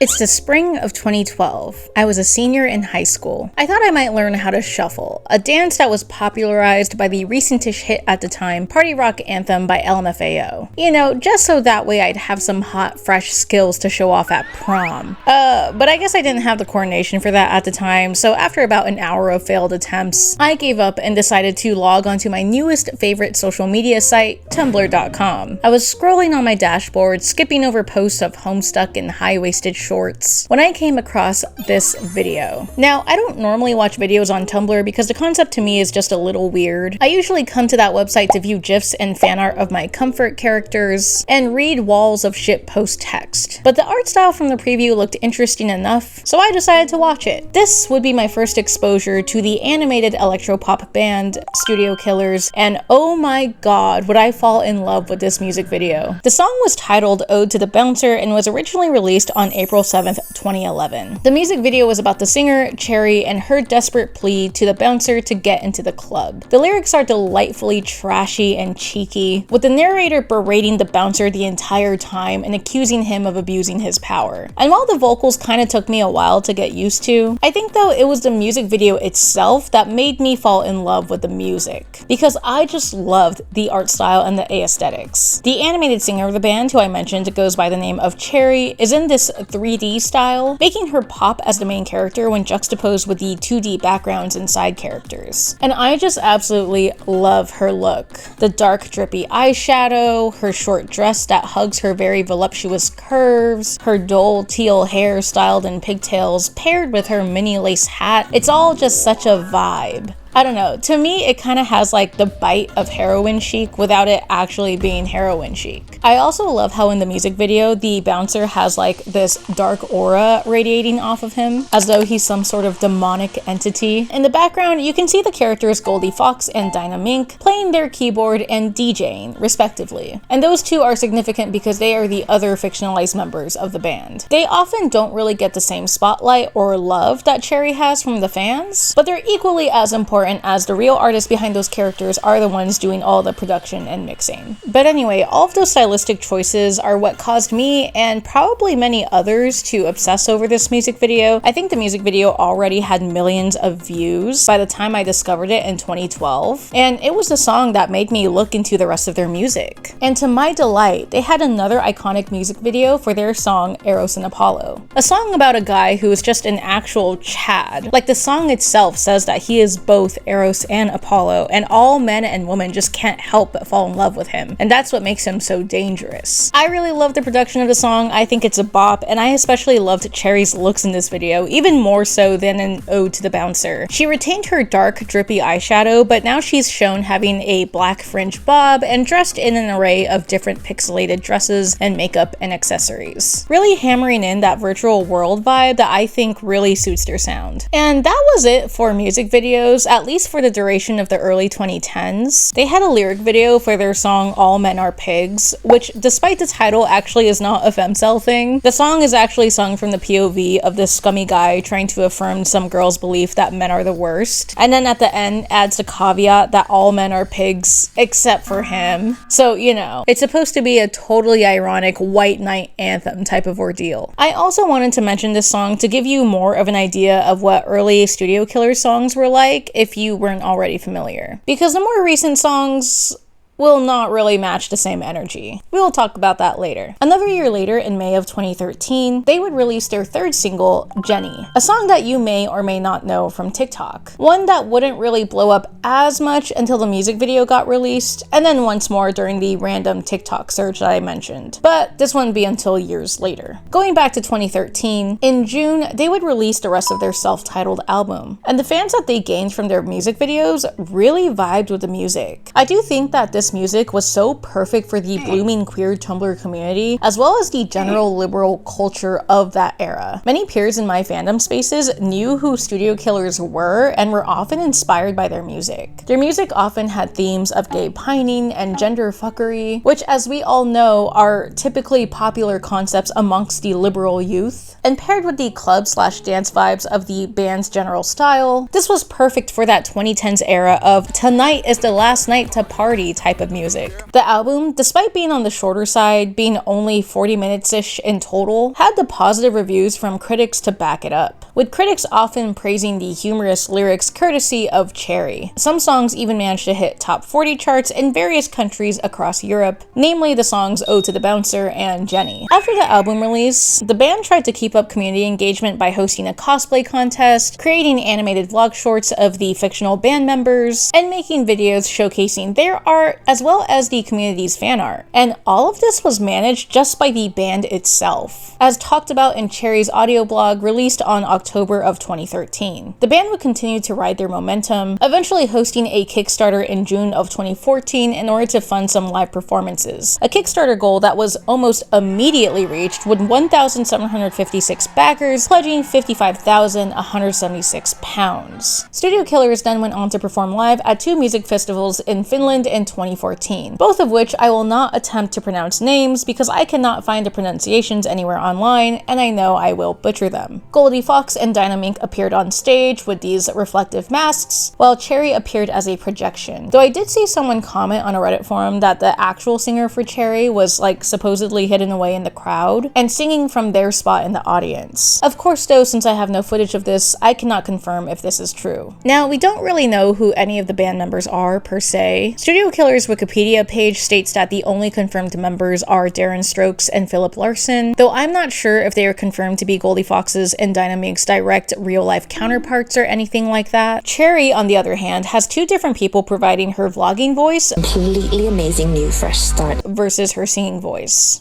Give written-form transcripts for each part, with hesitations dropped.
It's the spring of 2012. I was a senior in high school. I thought I might learn how to shuffle, a dance that was popularized by the recentish hit at the time, Party Rock Anthem by LMFAO. You know, just so that way I'd have some hot, fresh skills to show off at prom. But I guess I didn't have the coordination for that at the time, so after about an hour of failed attempts, I gave up and decided to log onto my newest favorite social media site, Tumblr.com. I was scrolling on my dashboard, skipping over posts of Homestuck and high-waisted shorts when I came across this video. Now, I don't normally watch videos on Tumblr because the concept to me is just a little weird. I usually come to that website to view GIFs and fan art of my comfort characters and read walls of shitpost text. But the art style from the preview looked interesting enough, so I decided to watch it. This would be my first exposure to the animated electropop band Studio Killers, and oh my god, would I fall in love with this music video. The song was titled Ode to the Bouncer and was originally released on April 7th, 2011. The music video was about the singer, Cherry, and her desperate plea to the bouncer to get into the club. The lyrics are delightfully trashy and cheeky, with the narrator berating the bouncer the entire time and accusing him of abusing his power. And while the vocals kinda took me a while to get used to, I think though it was the music video itself that made me fall in love with the music, because I just loved the art style and the aesthetics. The animated singer of the band, who I mentioned goes by the name of Cherry, is in this 3D style, making her pop as the main character when juxtaposed with the 2D backgrounds and side characters. And I just absolutely love her look. The dark drippy eyeshadow, her short dress that hugs her very voluptuous curves, her dull teal hair styled in pigtails paired with her mini lace hat. It's all just such a vibe. I don't know, to me it kind of has like the bite of heroin chic without it actually being heroin chic. I also love how in the music video the bouncer has like this dark aura radiating off of him, as though he's some sort of demonic entity. In the background you can see the characters Goldie Fox and Dinah Mink playing their keyboard and DJing respectively. And those two are significant because they are the other fictionalized members of the band. They often don't really get the same spotlight or love that Cherry has from the fans, but they're equally as important as the real artists behind those characters are the ones doing all the production and mixing. But anyway, all of those stylistic choices are what caused me and probably many others to obsess over this music video. I think the music video already had millions of views by the time I discovered it in 2012, and it was the song that made me look into the rest of their music. And to my delight, they had another iconic music video for their song Eros and Apollo, a song about a guy who is just an actual Chad. Like the song itself says that he is both Eros and Apollo, and all men and women just can't help but fall in love with him, and that's what makes him so dangerous. I really love the production of the song. I think it's a bop, and I especially loved Cherry's looks in this video, even more so than in Ode to the Bouncer. She retained her dark, drippy eyeshadow, but now she's shown having a black fringe bob and dressed in an array of different pixelated dresses and makeup and accessories, really hammering in that virtual world vibe that I think really suits their sound. And that was it for music videos, at least for the duration of the early 2010s. They had a lyric video for their song All Men Are Pigs, which despite the title actually is not a femcel thing. The song is actually sung from the POV of this scummy guy trying to affirm some girl's belief that men are the worst, and then at the end adds the caveat that all men are pigs except for him. So, you know, it's supposed to be a totally ironic white knight anthem type of ordeal. I also wanted to mention this song to give you more of an idea of what early Studio Killers songs were like if you weren't already familiar, because the more recent songs will not really match the same energy. We will talk about that later. Another year later, in May of 2013, they would release their third single, Jenny, a song that you may or may not know from TikTok. One that wouldn't really blow up as much until the music video got released, and then once more during the random TikTok surge that I mentioned. But this wouldn't be until years later. Going back to 2013, in June, they would release the rest of their self-titled album, and the fans that they gained from their music videos really vibed with the music. I do think that this music was so perfect for the blooming queer Tumblr community, as well as the general liberal culture of that era. Many peers in my fandom spaces knew who Studio Killers were and were often inspired by their music. Their music often had themes of gay pining and gender fuckery, which, as we all know, are typically popular concepts amongst the liberal youth. And paired with the club/dance vibes of the band's general style, this was perfect for that 2010s era of tonight is the last night to party type type of music. The album, despite being on the shorter side, being only 40 minutes-ish in total, had the positive reviews from critics to back it up, with critics often praising the humorous lyrics courtesy of Cherry. Some songs even managed to hit top 40 charts in various countries across Europe, namely the songs Ode to the Bouncer and Jenny. After the album release, the band tried to keep up community engagement by hosting a cosplay contest, creating animated vlog shorts of the fictional band members, and making videos showcasing their art as well as the community's fan art. And all of this was managed just by the band itself, as talked about in Cherry's audio blog released on October of 2013. The band would continue to ride their momentum, eventually hosting a Kickstarter in June of 2014 in order to fund some live performances, a Kickstarter goal that was almost immediately reached with 1,756 backers pledging £55,176. Studio Killers then went on to perform live at 2 music festivals in Finland in 2014, both of which I will not attempt to pronounce names because I cannot find the pronunciations anywhere online and I know I will butcher them. Goldie Fox and Dynamink appeared on stage with these reflective masks, while Cherry appeared as a projection. Though I did see someone comment on a Reddit forum that the actual singer for Cherry was like supposedly hidden away in the crowd and singing from their spot in the audience. Of course though, since I have no footage of this, I cannot confirm if this is true. Now, we don't really know who any of the band members are per se. Studio Killers' Wikipedia page states that the only confirmed members are Darren Strokes and Philip Larson, though I'm not sure if they are confirmed to be Goldie Fox's and Dynamink's direct real-life counterparts or anything like that. Cherry, on the other hand, has 2 different people providing her vlogging voice, completely amazing new fresh start, versus her singing voice.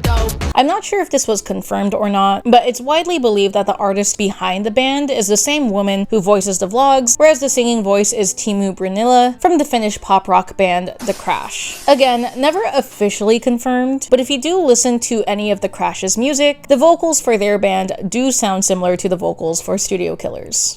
dope. I'm not sure if this was confirmed or not, but it's widely believed that the artist behind the band is the same woman who voices the vlogs, whereas the singing voice is Timu Brunilla from the Finnish pop rock band The Crash. Again, never officially confirmed, but if you do listen to any of The Crash's music, the vocals for their band do sound similar to the vocals for Studio Killers.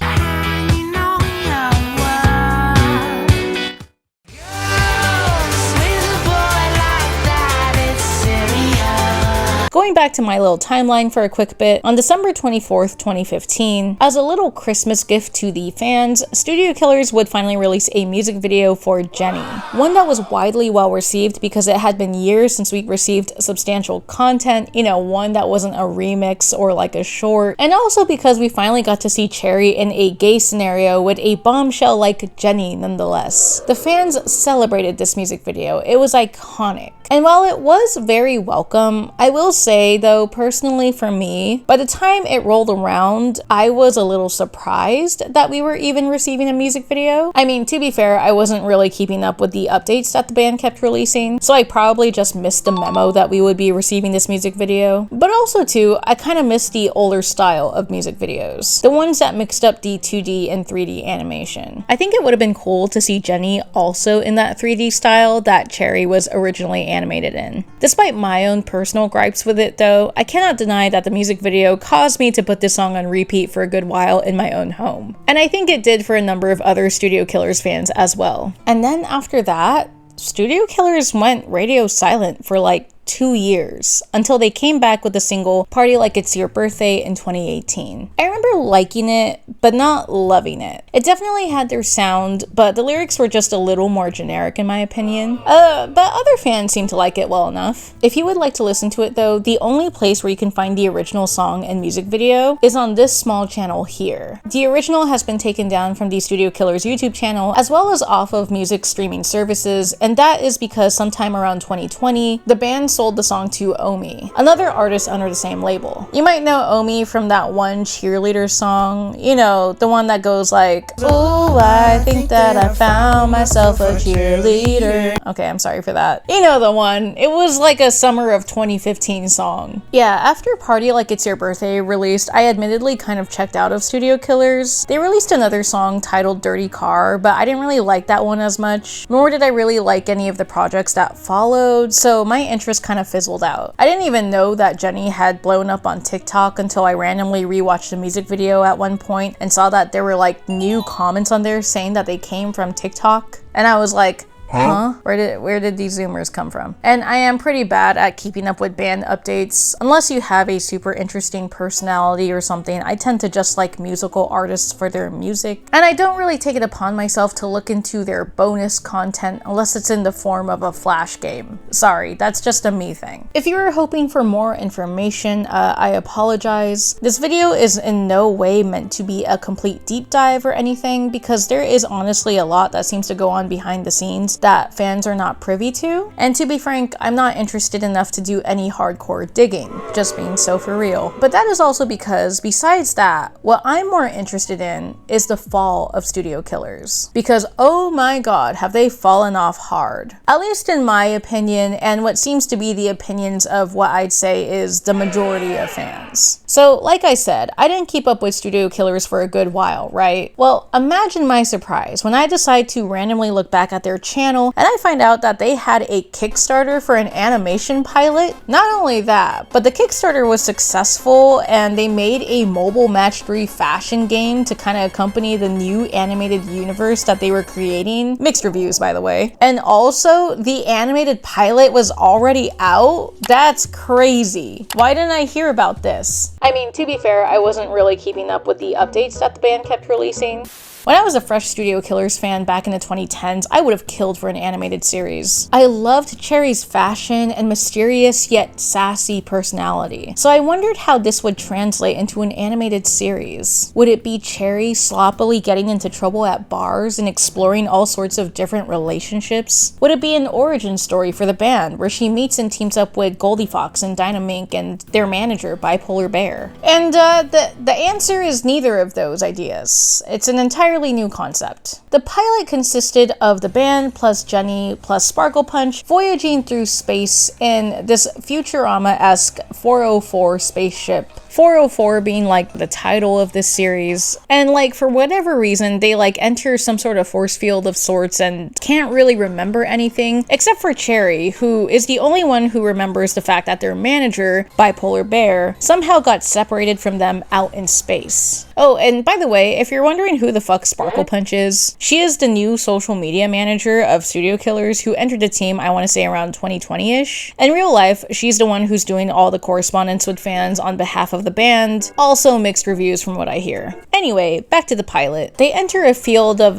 Going back to my little timeline for a quick bit, on December 24th, 2015, as a little Christmas gift to the fans, Studio Killers would finally release a music video for Jenny. One that was widely well received because it had been years since we received substantial content, one that wasn't a remix or like a short, and also because we finally got to see Cherry in a gay scenario with a bombshell like Jenny nonetheless. The fans celebrated this music video. It was iconic. And while it was very welcome, I will say though, personally for me, by the time it rolled around, I was a little surprised that we were even receiving a music video. I mean, to be fair, I wasn't really keeping up with the updates that the band kept releasing, so I probably just missed the memo that we would be receiving this music video. But also too, I kind of missed the older style of music videos, the ones that mixed up the 2D and 3D animation. I think it would have been cool to see Jenny also in that 3D style that Cherry was originally animated in. Despite my own personal gripes with it though, I cannot deny that the music video caused me to put this song on repeat for a good while in my own home. And I think it did for a number of other Studio Killers fans as well. And then after that, Studio Killers went radio silent for like 2 years until they came back with the single Party Like It's Your Birthday in 2018. I remember liking it, but not loving it. It definitely had their sound, but the lyrics were just a little more generic in my opinion. But other fans seemed to like it well enough. If you would like to listen to it though, the only place where you can find the original song and music video is on this small channel here. The original has been taken down from the Studio Killers YouTube channel as well as off of music streaming services, and that is because sometime around 2020, the band sold the song to Omi, another artist under the same label. You might know Omi from that one cheerleader song, the one that goes like, "Ooh, I think that I found myself a cheerleader." Okay, I'm sorry for that. You know the one. It was like a summer of 2015 song. Yeah, after Party Like It's Your Birthday released, I admittedly kind of checked out of Studio Killers. They released another song titled Dirty Car, but I didn't really like that one as much, nor did I really like any of the projects that followed, so my interest kind of fizzled out. I didn't even know that Jenny had blown up on TikTok until I randomly rewatched the music video at one point and saw that there were like new comments on there saying that they came from TikTok. And I was like, Huh? Where did these zoomers come from? And I am pretty bad at keeping up with band updates. Unless you have a super interesting personality or something, I tend to just like musical artists for their music. And I don't really take it upon myself to look into their bonus content unless it's in the form of a flash game. Sorry, that's just a me thing. If you were hoping for more information, I apologize. This video is in no way meant to be a complete deep dive or anything, because there is honestly a lot that seems to go on behind the scenes that fans are not privy to. And to be frank, I'm not interested enough to do any hardcore digging, just being so for real. But that is also because, besides that, what I'm more interested in is the fall of Studio Killers. Because oh my god, have they fallen off hard. At least in my opinion, and what seems to be the opinions of what I'd say is the majority of fans. So like I said, I didn't keep up with Studio Killers for a good while, right? Well, imagine my surprise when I decide to randomly look back at their channel and I find out that they had a Kickstarter for an animation pilot. Not only that, but the Kickstarter was successful and they made a mobile match 3 fashion game to kind of accompany the new animated universe that they were creating. Mixed reviews, by the way. And also, the animated pilot was already out? That's crazy. Why didn't I hear about this? I mean, to be fair, I wasn't really keeping up with the updates that the band kept releasing. When I was a fresh Studio Killers fan back in the 2010s, I would have killed for an animated series. I loved Cherry's fashion and mysterious yet sassy personality, so I wondered how this would translate into an animated series. Would it be Cherry sloppily getting into trouble at bars and exploring all sorts of different relationships? Would it be an origin story for the band where she meets and teams up with Goldie Fox and Dynamink and their manager, Bipolar Bear? And the answer is neither of those ideas. It's an entirely new concept. The pilot consisted of the band plus Jenny plus Sparkle Punch voyaging through space in this Futurama-esque 404 spaceship. 404 being like the title of this series, and like for whatever reason they like enter some sort of force field of sorts and can't really remember anything except for Cherry, who is the only one who remembers the fact that their manager, Bipolar Bear, somehow got separated from them out in space. Oh, and by the way, if you're wondering who the fuck Sparkle Punch is, she is the new social media manager of Studio Killers who entered the team, I want to say around 2020-ish. In real life, she's the one who's doing all the correspondence with fans on behalf of the band. Also mixed reviews from what I hear. Anyway, back to the pilot. They enter a field of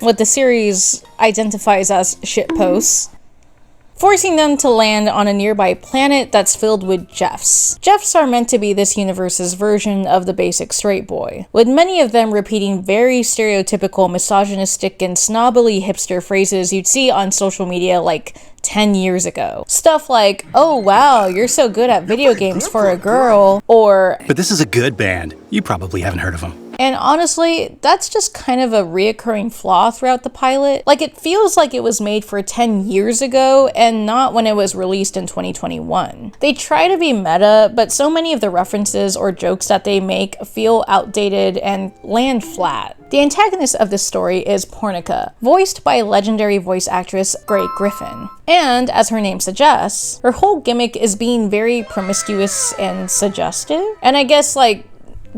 what the series identifies as shitposts, forcing them to land on a nearby planet that's filled with Jeffs. Jeffs are meant to be this universe's version of the basic straight boy, with many of them repeating very stereotypical misogynistic and snobbily hipster phrases you'd see on social media like 10 years ago. Stuff like, oh wow, you're so good at video games for a girl, or but this is a good band. You probably haven't heard of them. And honestly, that's just kind of a reoccurring flaw throughout the pilot. Like, it feels like it was made for 10 years ago and not when it was released in 2021. They try to be meta, but so many of the references or jokes that they make feel outdated and land flat. The antagonist of this story is Pornica, voiced by legendary voice actress Grey Griffin. And, as her name suggests, her whole gimmick is being very promiscuous and suggestive. And I guess, like,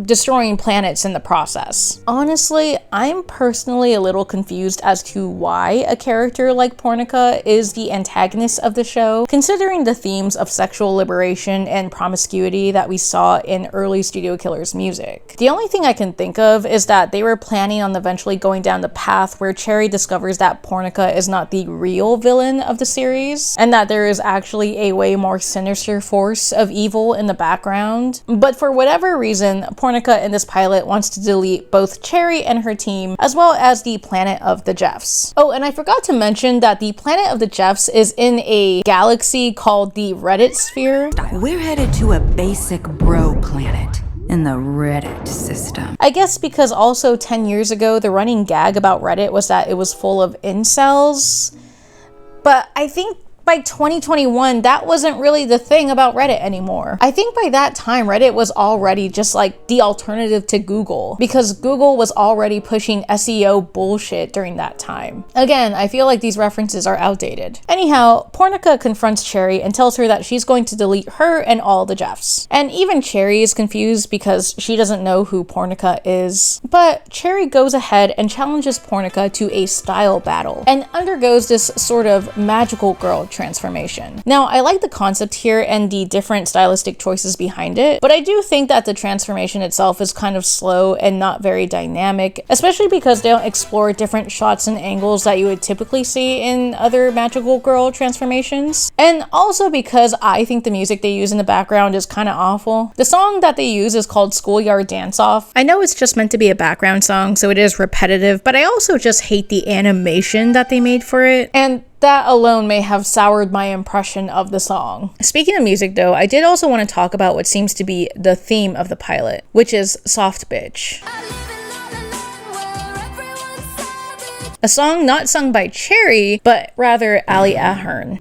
destroying planets in the process. Honestly, I'm personally a little confused as to why a character like Pornica is the antagonist of the show, considering the themes of sexual liberation and promiscuity that we saw in early Studio Killers music. The only thing I can think of is that they were planning on eventually going down the path where Cherry discovers that Pornica is not the real villain of the series, and that there is actually a way more sinister force of evil in the background. But for whatever reason, Pornica in this pilot wants to delete both Cherry and her team, as well as the planet of the Jeffs. Oh, and I forgot to mention that the planet of the Jeffs is in a galaxy called the Reddit Sphere. We're headed to a basic bro planet in the Reddit system. I guess because also 10 years ago, the running gag about Reddit was that it was full of incels. But I think by 2021, that wasn't really the thing about Reddit anymore. I think by that time, Reddit was already just like the alternative to Google, because Google was already pushing SEO bullshit during that time. Again, I feel like these references are outdated. Anyhow, Pornica confronts Cherry and tells her that she's going to delete her and all the Jeffs. And even Cherry is confused because she doesn't know who Pornica is. But Cherry goes ahead and challenges Pornica to a style battle and undergoes this sort of magical girl transformation. Now, I like the concept here and the different stylistic choices behind it, but I do think that the transformation itself is kind of slow and not very dynamic, especially because they don't explore different shots and angles that you would typically see in other magical girl transformations. And also because I think the music they use in the background is kind of awful. The song that they use is called Schoolyard Dance Off. I know it's just meant to be a background song, so it is repetitive, but I also just hate the animation that they made for it. And that alone may have soured my impression of the song. Speaking of music though, I did also want to talk about what seems to be the theme of the pilot, which is Soft Bitch. A song not sung by Cherry, but rather Ali Ahern.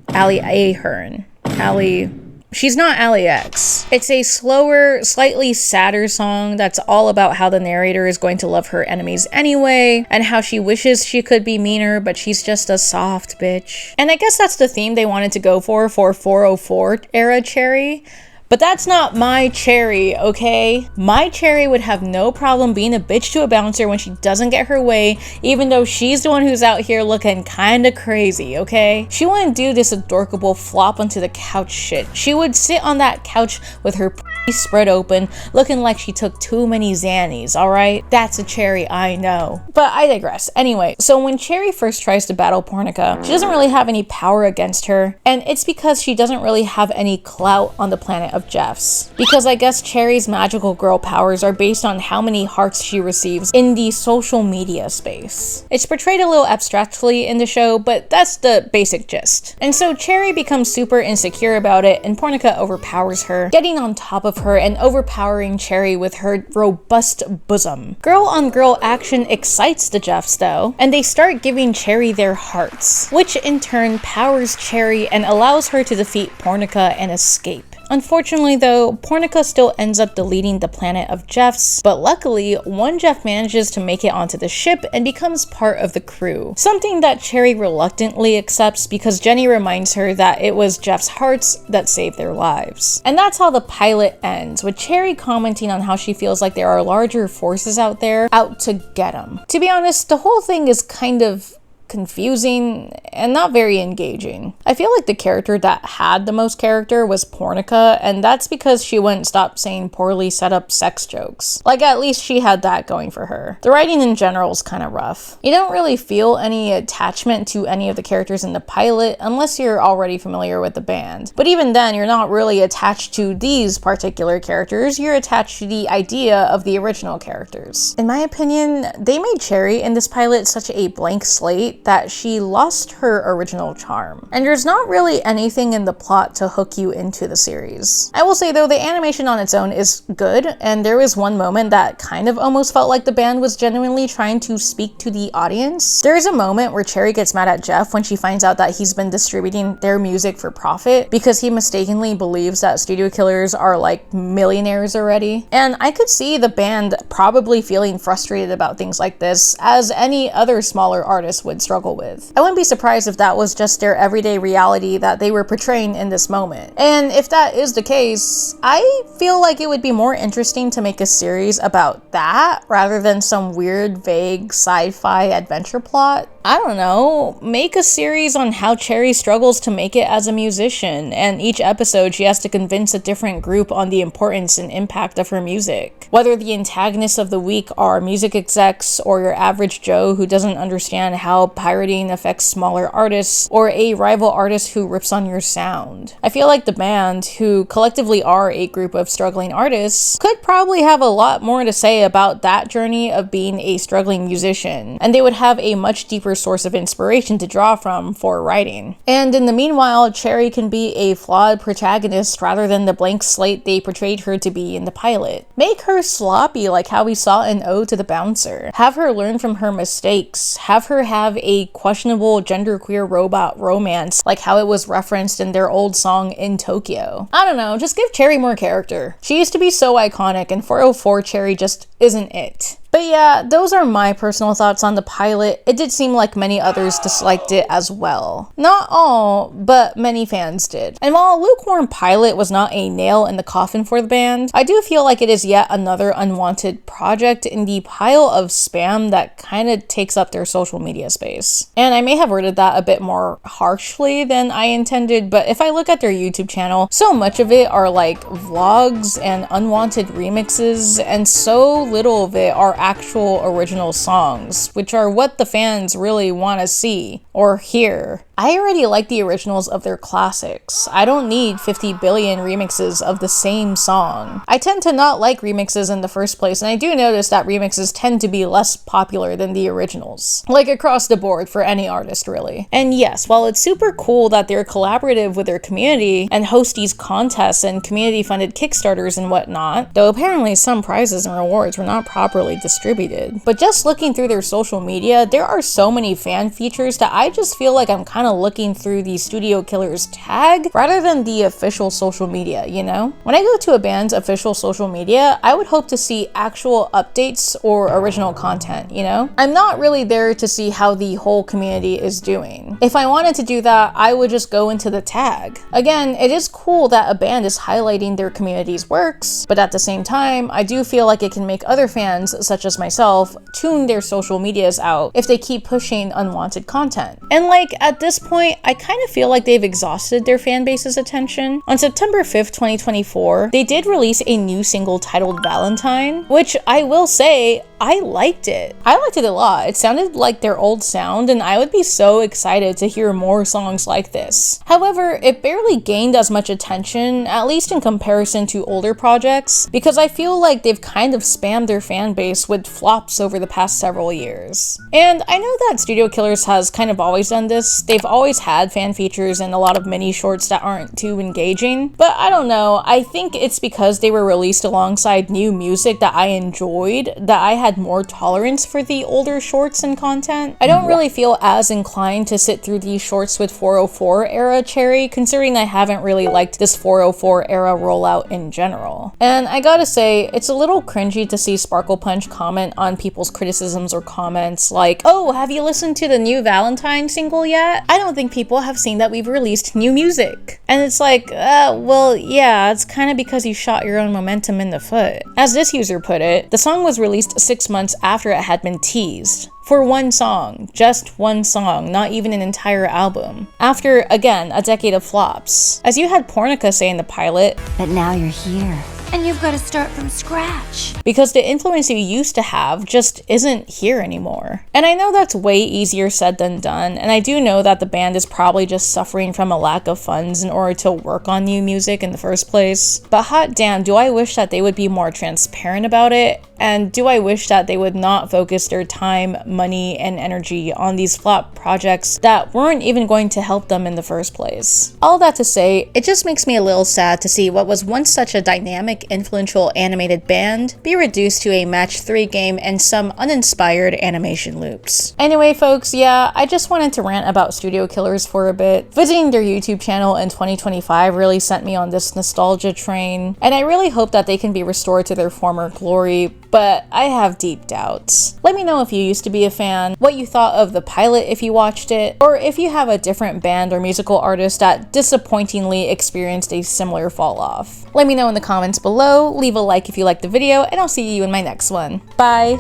She's not Ali X. It's a slower, slightly sadder song that's all about how the narrator is going to love her enemies anyway, and how she wishes she could be meaner, but she's just a soft bitch. And I guess that's the theme they wanted to go for 404 era Cherry. But that's not my Cherry, okay? My Cherry would have no problem being a bitch to a bouncer when she doesn't get her way, even though she's the one who's out here looking kinda crazy, okay? She wouldn't do this adorkable flop onto the couch shit. She would sit on that couch with her spread open, looking like she took too many Xannies, alright? That's a Cherry, I know. But I digress. Anyway, so when Cherry first tries to battle Pornica, she doesn't really have any power against her, and it's because she doesn't really have any clout on the planet of Jeffs. Because I guess Cherry's magical girl powers are based on how many hearts she receives in the social media space. It's portrayed a little abstractly in the show, but that's the basic gist. And so Cherry becomes super insecure about it, and Pornica overpowers her, getting on top of her and overpowering Cherry with her robust bosom. Girl-on-girl action excites the Jeffs though, and they start giving Cherry their hearts, which in turn powers Cherry and allows her to defeat Pornica and escape. Unfortunately though, Pornica still ends up deleting the planet of Jeffs, but luckily, one Jeff manages to make it onto the ship and becomes part of the crew. Something that Cherry reluctantly accepts because Jenny reminds her that it was Jeff's hearts that saved their lives. And that's how the pilot ends, with Cherry commenting on how she feels like there are larger forces out there out to get them. To be honest, the whole thing is kind of confusing and not very engaging. I feel like the character that had the most character was Pornica, and that's because she wouldn't stop saying poorly set up sex jokes. Like, at least she had that going for her. The writing in general is kind of rough. You don't really feel any attachment to any of the characters in the pilot unless you're already familiar with the band. But even then, you're not really attached to these particular characters, you're attached to the idea of the original characters. In my opinion, they made Cherry in this pilot such a blank slate that she lost her original charm. And there's not really anything in the plot to hook you into the series. I will say though, the animation on its own is good, and there was one moment that kind of almost felt like the band was genuinely trying to speak to the audience. There is a moment where Cherry gets mad at Jeff when she finds out that he's been distributing their music for profit because he mistakenly believes that Studio Killers are like millionaires already. And I could see the band probably feeling frustrated about things like this, as any other smaller artist would struggle with. I wouldn't be surprised if that was just their everyday reality that they were portraying in this moment. And if that is the case, I feel like it would be more interesting to make a series about that rather than some weird, vague sci-fi adventure plot. I don't know, make a series on how Cherry struggles to make it as a musician, and each episode she has to convince a different group on the importance and impact of her music. Whether the antagonists of the week are music execs or your average Joe who doesn't understand how pirating affects smaller artists, or a rival artist who rips on your sound. I feel like the band, who collectively are a group of struggling artists, could probably have a lot more to say about that journey of being a struggling musician, and they would have a much deeper source of inspiration to draw from for writing. And in the meanwhile, Cherry can be a flawed protagonist rather than the blank slate they portrayed her to be in the pilot. Make her sloppy like how we saw in Ode to the Bouncer. Have her learn from her mistakes. Have her have a questionable genderqueer robot romance like how it was referenced in their old song In Tokyo. I don't know, just give Cherry more character. She used to be so iconic and 404 Cherry just isn't it. But yeah, those are my personal thoughts on the pilot. It did seem like many others disliked it as well. Not all, but many fans did. And while a lukewarm pilot was not a nail in the coffin for the band, I do feel like it is yet another unwanted project in the pile of spam that kind of takes up their social media space. And I may have worded that a bit more harshly than I intended, but if I look at their YouTube channel, so much of it are like vlogs and unwanted remixes, and so little of it are actual original songs, which are what the fans really want to see or hear. I already like the originals of their classics. I don't need 50 billion remixes of the same song. I tend to not like remixes in the first place, and I do notice that remixes tend to be less popular than the originals. Like across the board for any artist, really. And yes, while it's super cool that they're collaborative with their community and host these contests and community-funded Kickstarters and whatnot, though apparently some prizes and rewards were not properly distributed. But just looking through their social media, there are so many fan features that I just feel like I'm kind of looking through the Studio Killers tag rather than the official social media, you know? When I go to a band's official social media, I would hope to see actual updates or original content, you know? I'm not really there to see how the whole community is doing. If I wanted to do that, I would just go into the tag. Again, it is cool that a band is highlighting their community's works, but at the same time, I do feel like it can make other fans, such as myself, tune their social medias out if they keep pushing unwanted content. And like, at this point, I kind of feel like they've exhausted their fan base's attention. On September 5th, 2024, they did release a new single titled Valentine, which I will say, I liked it. I liked it a lot. It sounded like their old sound, and I would be so excited to hear more songs like this. However, it barely gained as much attention, at least in comparison to older projects, because I feel like they've kind of spammed their fan base with flops over the past several years. And I know that Studio Killers has kind of always done this. They've always had fan features and a lot of mini shorts that aren't too engaging, but I don't know. I think it's because they were released alongside new music that I enjoyed that I had more tolerance for the older shorts and content. I don't really feel as inclined to sit through these shorts with 404 era Cherry, considering I haven't really liked this 404 era rollout in general. And I gotta say, it's a little cringy to see Sparkle Punch comment on people's criticisms or comments like, "Oh, have you listened to the new Valentine single yet? I don't think people have seen that we've released new music." And it's like, well, yeah, it's kind of because you shot your own momentum in the foot. As this user put it, the song was released 6 months after it had been teased. For one song, just one song, not even an entire album. After, again, a decade of flops. As you had Pornica say in the pilot, But now you're here, and you've got to start from scratch. because the influence you used to have just isn't here anymore. And I know that's way easier said than done, and I do know that the band is probably just suffering from a lack of funds in order to work on new music in the first place. But hot damn, do I wish that they would be more transparent about it, and do I wish that they would not focus their time, money, and energy on these flop projects that weren't even going to help them in the first place. All that to say, it just makes me a little sad to see what was once such a dynamic, influential animated band be reduced to a match 3 game and some uninspired animation loops. Anyway folks, yeah, I just wanted to rant about Studio Killers for a bit. Visiting their YouTube channel in 2025 really sent me on this nostalgia train, and I really hope that they can be restored to their former glory, but I have deep doubts. Let me know if you used to be a fan, what you thought of the pilot if you watched it, or if you have a different band or musical artist that disappointingly experienced a similar fall off. Let me know in the comments below, leave a like if you liked the video, and I'll see you in my next one. Bye!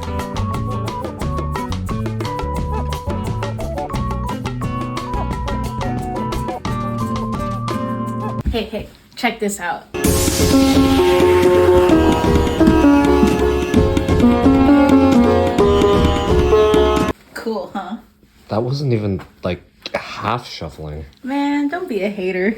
Hey, check this out. Cool, huh? That wasn't even like half shuffling. Man, don't be a hater.